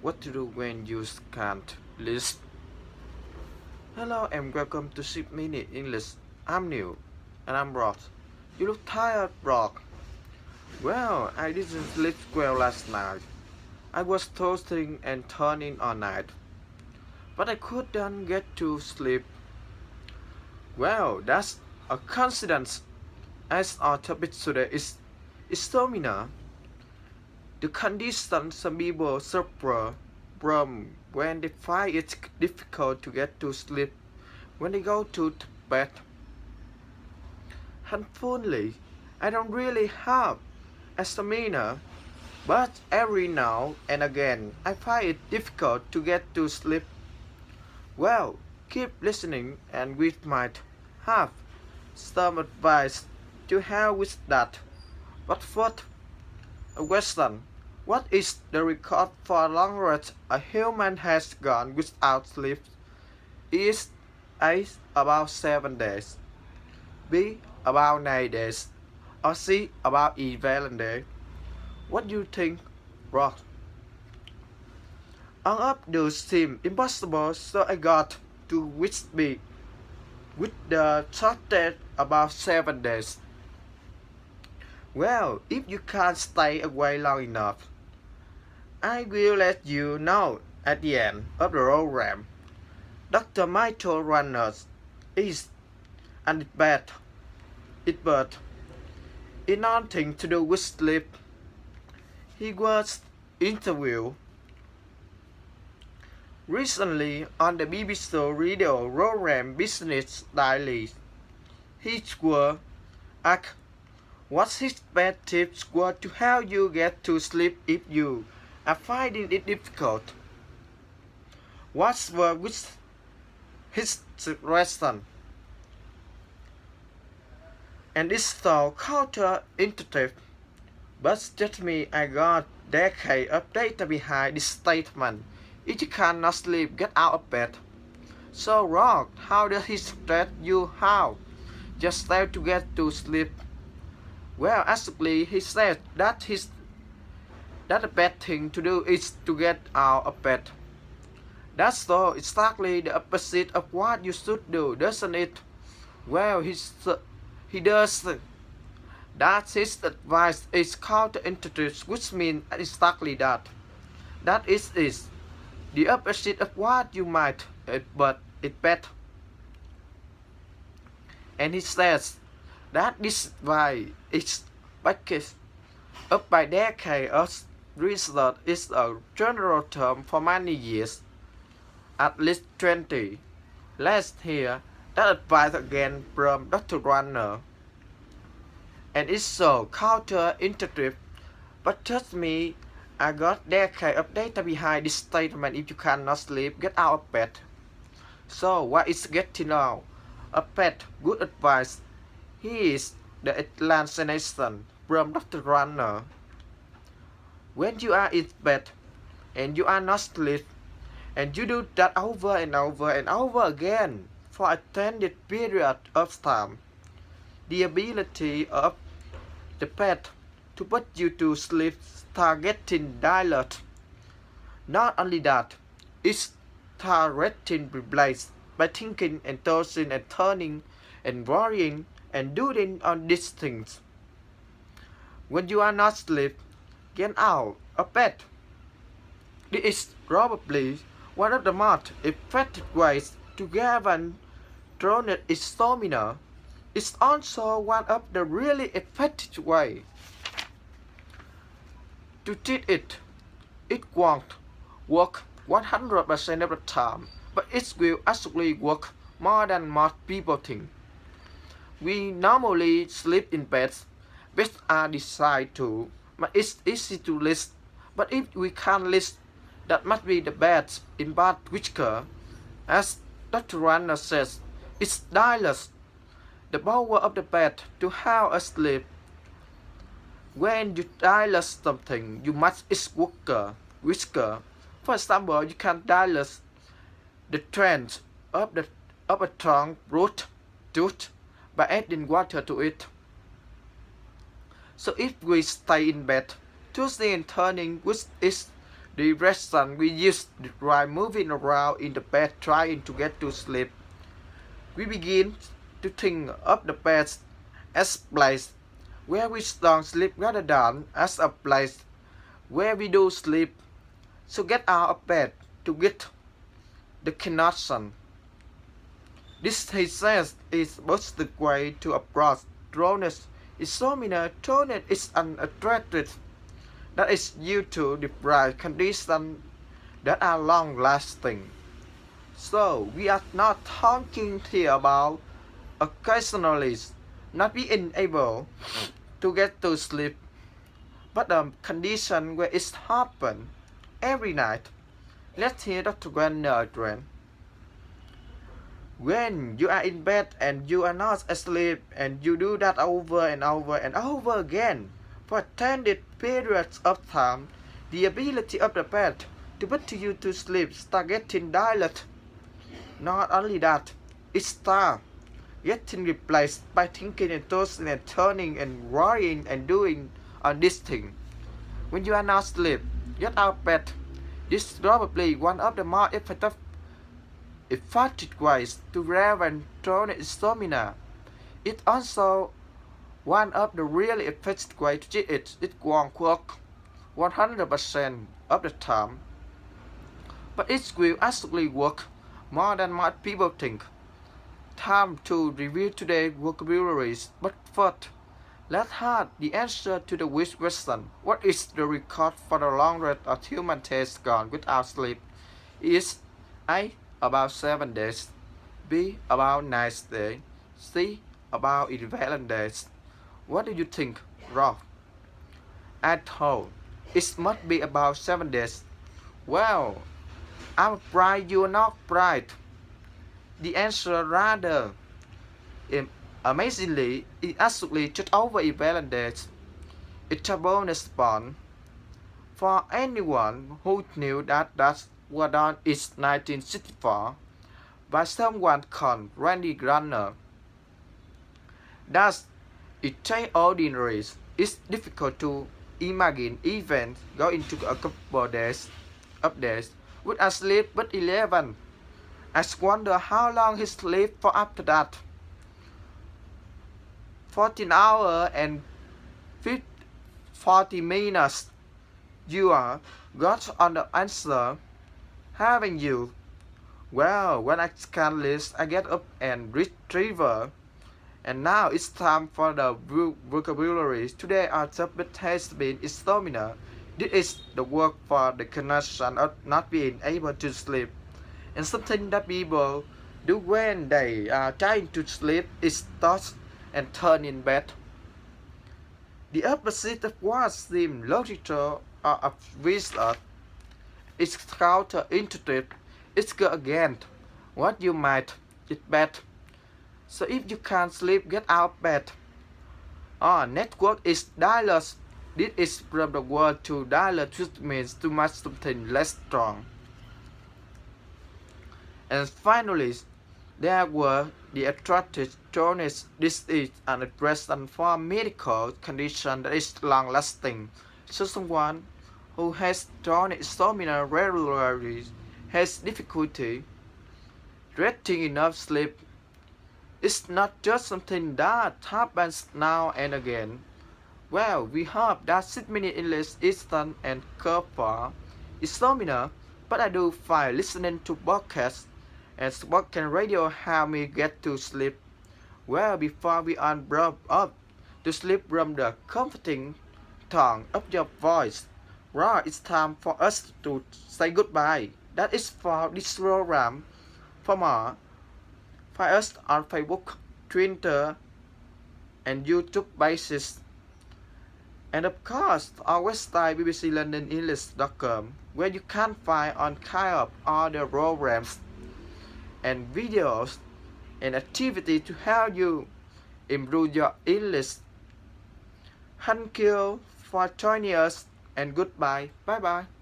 What to do when you can't list. Hello and welcome to 6 Minute English. I'm Neil and I'm Rod. You look tired, Rod. Well, I didn't sleep well last night. I was tossing and turning all night, but I couldn't get to sleep. Well, that's a coincidence, as our topic today is insomnia. The condition some people suffer from when they find it difficult to get to sleep when they go to bed. Thankfully, I don't really have insomnia, but every now and again I find it difficult to get to sleep. Well, keep listening and we might have some advice to help with that. But first, a question. What is the record for longest a human has gone without sleep? Is A about 7 days, B about 9 days, or C about 11 days? What do you think, Rod? All of those seem impossible, so I got to which B with the shortest about 7 days. Well, if you can't stay away long enough, I will let you know at the end of the program. Dr. Michael Runners is and bad. It but it nothing to do with sleep. He was interviewed recently on the BBC radio program Business Daily. He was asked what his best tips were to help you get to sleep if you are finding it difficult. What were with his suggestion? And it's so counterintuitive, but just me, I got decades of data behind this statement. If you cannot sleep, get out of bed. So wrong. How does he suggest you how? Just try to get to sleep. Well, actually, he said that the bad thing to do is to get out of bed. That's so exactly the opposite of what you should do, doesn't it? Well, he does. That his advice is counterintuitive, which means exactly that. That is the opposite of what you might, but it's better. And he says that this why it's backed up by decades of research is a general term for many years, at least 20. Let's hear that advice again from Dr. Runner. And it's so counterintuitive, but trust me, I got decades of data behind this statement. If you cannot sleep, get out of bed. So what is getting out of bed? Good advice. Here is the explanation from Dr. Runner. When you are in bed and you are not asleep, and you do that over and over and over again for a extended period of time, the ability of the bed to put you to sleep start getting dilated. Not only that, it starts getting replaced by thinking and tossing and turning and worrying and doing all these things. When you are not asleep, get out of bed. This is probably one of the most effective ways to prevent chronic insomnia. It's also one of the really effective ways to treat it. It won't work 100% of the time, but it will actually work more than most people think. We normally sleep in beds. Beds are designed to, but it's easy to list. But if we can't list, that must be the bed in bad whisker. As Dr. Runner says, it's dilutes the power of the bed to help us sleep. When you dilute something, you must use whisker. For example, you can dilute the strength of a trunk root tooth by adding water to it. So if we stay in bed, tossing and turning, which is direction we use while moving around in the bed trying to get to sleep. We begin to think of the bed as a place where we don't sleep rather than as a place where we do sleep. So get out of bed to get the connection. This, he says, is both the way to approach drowsiness. Insomnia drowsiness is unattractive. That is due to deprived conditions that are long-lasting. So we are not talking here about occasionally not being able to get to sleep, but a condition where it happens every night. Let's hear Dr. Werner again. When you are in bed and you are not asleep and you do that over and over and over again for extended periods of time, the ability of the bed to put you to sleep starts getting diluted. Not only that, it starts getting replaced by thinking and tossing and turning and worrying and doing on this thing. When you are not asleep, get out of bed. This is probably one of the more effective ways to prevent chronic insomnia. It's also one of the really effective ways to treat it. It won't work 100% of the time, but it will actually work more than most people think. Time to review today's vocabularies, but first, let's have the answer to the which question. What is the record for the long rate of human days gone without sleep? Is A. About 7 days, B. About 9 days, C. About 11 days. What do you think, Rob? I thought it must be about 7 days. Well, I'm afraid you're not right. The answer rather amazingly is actually just over 11 days. It's a bonus point for anyone who knew that was done in 1964 by someone called Randy Gardner. That's extraordinary. It's difficult to imagine events going into a couple of days without sleep but 11. I wonder how long he slept for after that. 14 hours and 40 minutes. You are got on the answer, haven't you? Well, when I can list, I get up and retriever. And now it's time for the vocabulary. Today our topic has been insomnia. This is the work for the connection of not being able to sleep. And something that people do when they are trying to sleep is toss and turn in bed. The opposite of what seems logical or obvious is counterintuitive. It's go against what you might expect. So if you can't sleep, get out of bed. Our network is dialed. This is from the word to dilate, which means too much something less strong. And finally, there were the attractive drowsiness. This is an expression for a medical condition that is long-lasting. So someone who has chronic insomnia regularly has difficulty getting enough sleep. It's not just something that happens now and again. Well, we hope that 6-minute English instant and curve for insomnia, but I do find listening to podcasts and spoken radio help me get to sleep. Well, before we are brought up to sleep from the comforting tone of your voice, well, it's time for us to say goodbye. That is for this program. For more, find us on Facebook, Twitter, and YouTube basis. And of course, our website bbclondonenglish.com, where you can find all kind of other programs and videos and activities to help you improve your English. Thank you for joining us and goodbye. Bye bye.